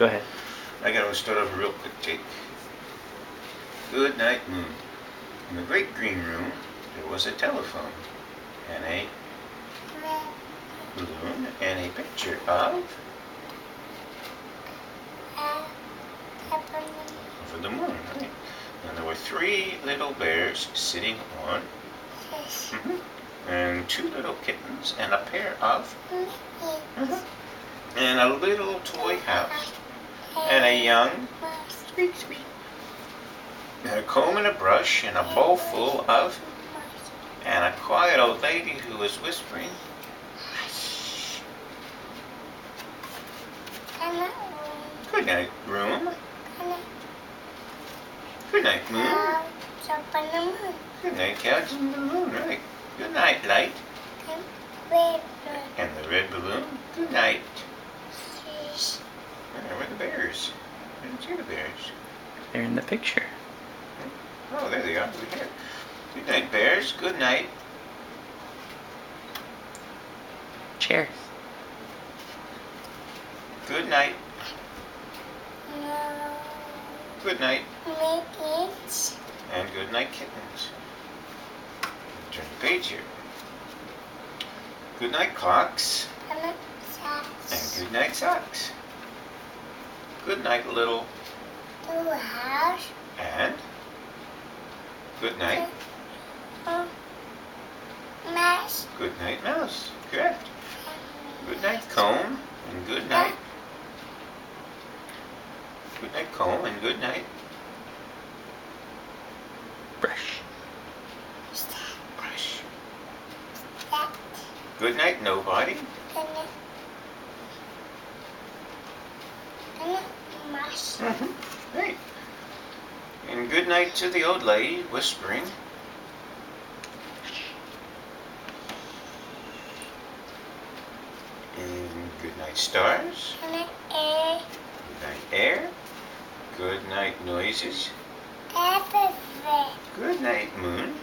Go ahead. I gotta start off a real quick take. Good night, moon. In the great green room, there was a telephone and a balloon and a picture of the moon, right? And there were 3 little bears sitting on, and 2 little kittens, and a pair of, and a little toy house, and a young, and a comb and a brush, and a bowl full of, and a quiet old lady who was whispering, "Hush." Good night, room. Good night, moon. Good night, couch and balloon, right? Good night, light. And the red balloon. Good night. And there were the bears. I didn't see the bears. They're in the picture. Oh, there they are. Over here. Good night, bears. Good night. Cheers. Good night. Good night. And good night, kittens. Turn the page here. Good night, clocks. And good night, socks. Good night, little. And good night. Good night, mouse. Correct. Good night, comb. And good night. Good night, comb. And good night. Brush. Brush. Good night, nobody. Great. And good night to the old lady whispering. And good night, stars. Good night, air. Good night, noises. Good night, moon.